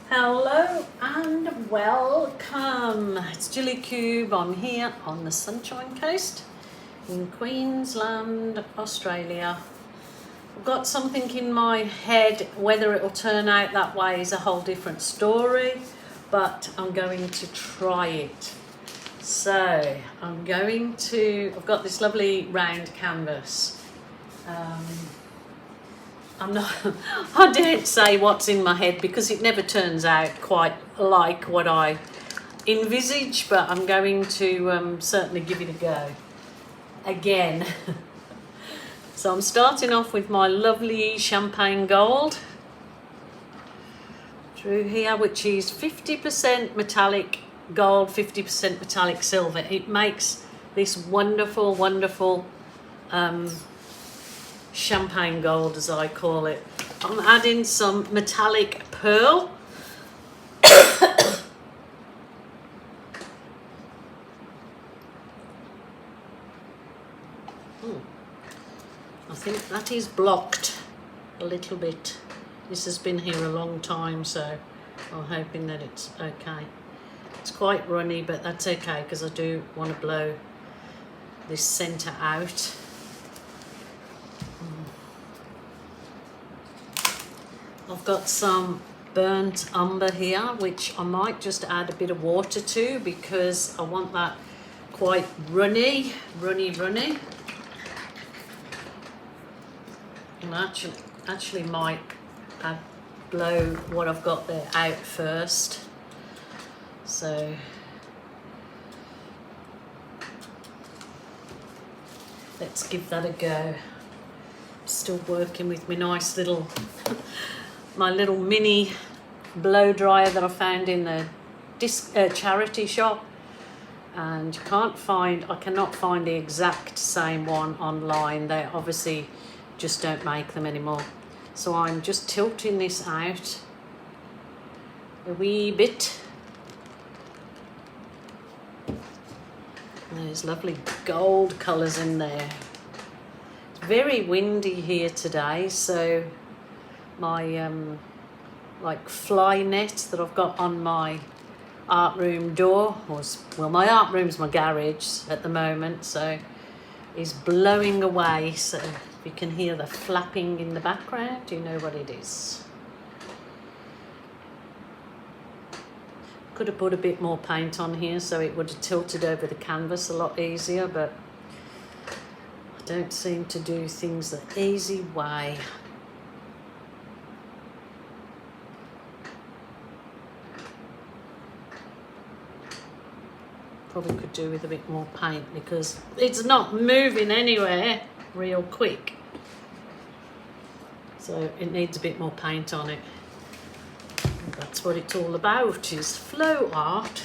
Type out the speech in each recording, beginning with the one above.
Hello and welcome. It's Gilly Cube. I'm here on the Sunshine Coast in Queensland, Australia. I've got something in my head. Whether it will turn out that way is a whole different story, but I'm going to try it. So I've got this lovely round canvas. I didn't say what's in my head because it never turns out quite like what I envisage, but I'm going to certainly give it a go again. So I'm starting off with my lovely champagne gold through here, which is 50% metallic gold, 50% metallic silver. It makes this wonderful, wonderful champagne gold, as I call it. I'm adding some metallic pearl. I think that is blocked a little bit. This has been here a long time, so I'm hoping that it's okay. It's quite runny, but that's okay because I do want to blow this centre out. I've got some burnt umber here, which I might just add a bit of water to because I want that quite runny. And actually might blow what I've got there out first. So let's give that a go. Still working with my nice little my little mini blow dryer that I found in the charity shop, and I cannot find the exact same one online. They obviously just don't make them anymore. So I'm just tilting this out a wee bit. There's lovely gold colours in there. It's very windy here today, so my like fly net that I've got on my art room door my art room's my garage at the moment, so is blowing away. So if you can hear the flapping in the background, you know what it is. Could have put a bit more paint on here so it would have tilted over the canvas a lot easier, but I don't seem to do things the easy way. Probably could do with a bit more paint because it's not moving anywhere real quick, so it needs a bit more paint on it. And that's what it's all about, is flow art.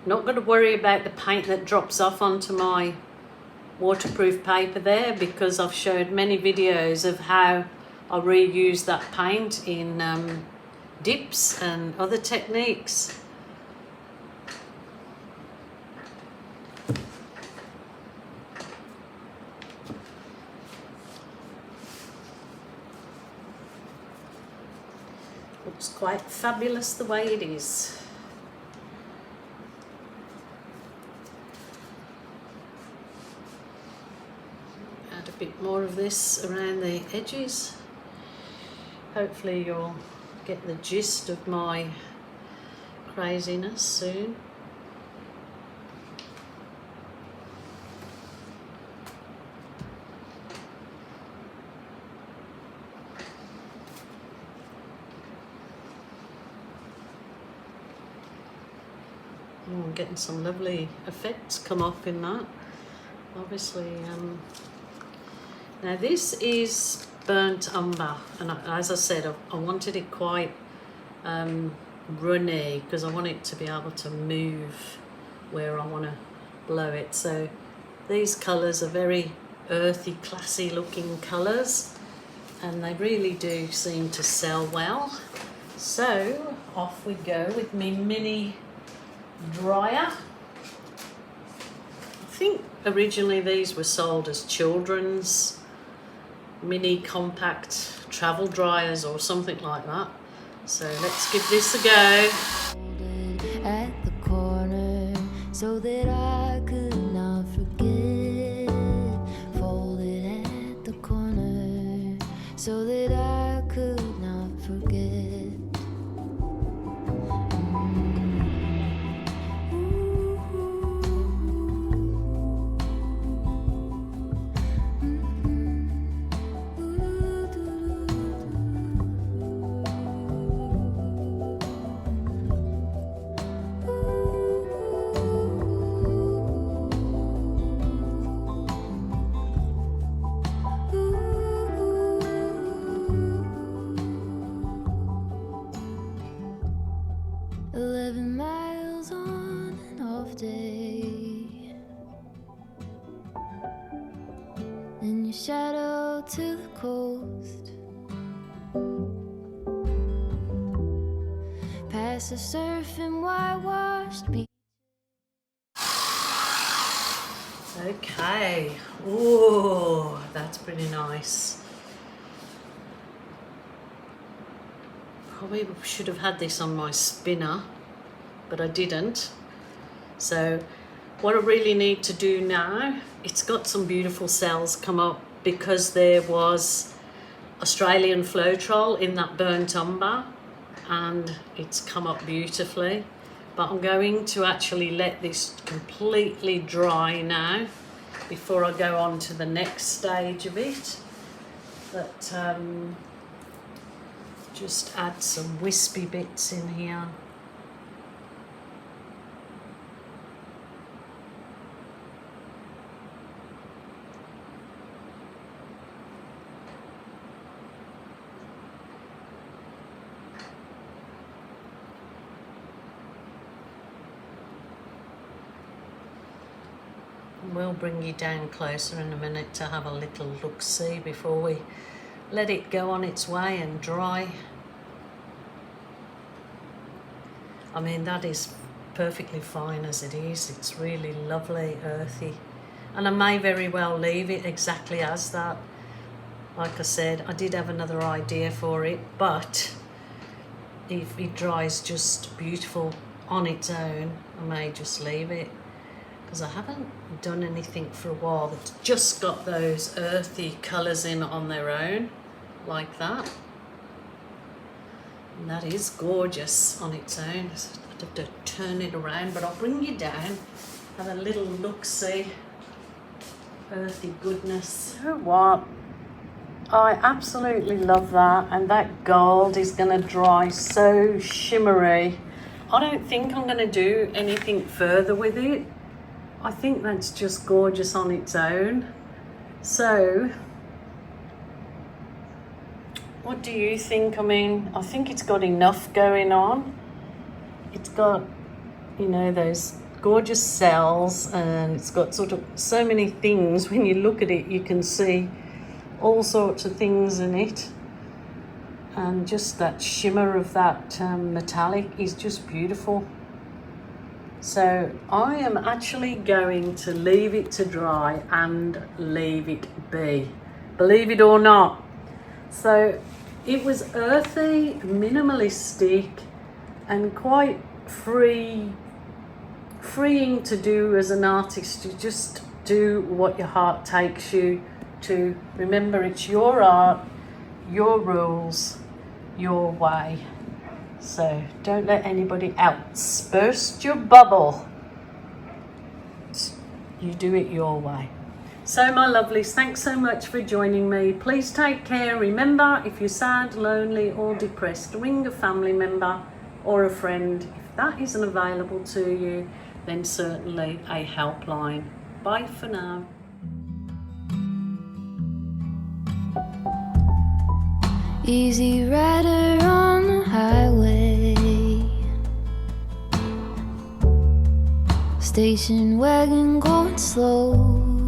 Not going to worry about the paint that drops off onto my waterproof paper there, because I've showed many videos of how I reuse that paint in dips and other techniques. Looks quite fabulous the way it is. Bit more of this around the edges. Hopefully you'll get the gist of my craziness soon. I'm getting some lovely effects come up in that. Obviously now this is burnt umber, and as I said, I wanted it quite runny because I want it to be able to move where I want to blow it. So These colours are very earthy, classy looking colours, and they really do seem to sell well. So off we go with my mini dryer. I think originally these were sold as children's mini compact travel dryers or something like that. So let's give this a go. At the corner so that I could not forget. Folded at the corner so that I could not forget. And your shadow to the coast, past the surf and whitewashed beach. Okay, ooh, that's pretty nice. Probably should have had this on my spinner, but I didn't. So what I really need to do now, it's got some beautiful cells come up because there was Australian Floetrol in that burnt umber, and it's come up beautifully. But I'm going to actually let this completely dry now before I go on to the next stage of it. But just add some wispy bits in here. We'll bring you down closer in a minute to have a little look-see before we let it go on its way and dry. I mean, that is perfectly fine as it is. It's really lovely, earthy. And I may very well leave it exactly as that. Like I said, I did have another idea for it, but if it dries just beautiful on its own, I may just leave it. Because I haven't done anything for a while that's just got those earthy colours in on their own, like that. And that is gorgeous on its own. I'd have to turn it around, but I'll bring you down, have a little look-see. Earthy goodness. You know what? I absolutely love that, and that gold is going to dry so shimmery. I don't think I'm going to do anything further with it. I think that's just gorgeous on its own. So, what do you think? I mean, I think it's got enough going on. It's got, you know, those gorgeous cells, and it's got sort of so many things. When you look at it, you can see all sorts of things in it. And just that shimmer of that metallic is just beautiful. So I am actually going to leave it to dry and leave it be, believe it or not. So it was earthy, minimalistic, and quite freeing to do as an artist. To just do what your heart takes you to. Remember, it's your art, your rules, your way. So don't let anybody else burst your bubble. You do it your way. So my lovelies, thanks so much for joining me. Please take care. Remember, if you're sad, lonely or depressed, ring a family member or a friend. If that isn't available to you, then certainly a helpline. Bye for now. Easy rider on the highway, station wagon going slow.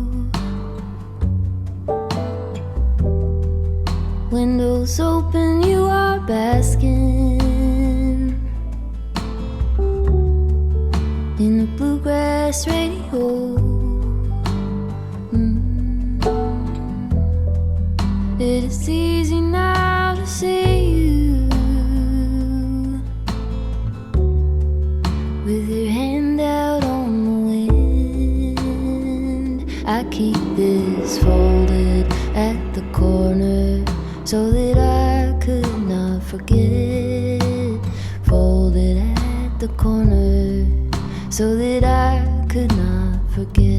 windows open, you are basking in the bluegrass radio. It is easy now to see you with your hand out on the wind. I keep this folded at the corner so that I could not forget. Folded at the corner so that I could not forget.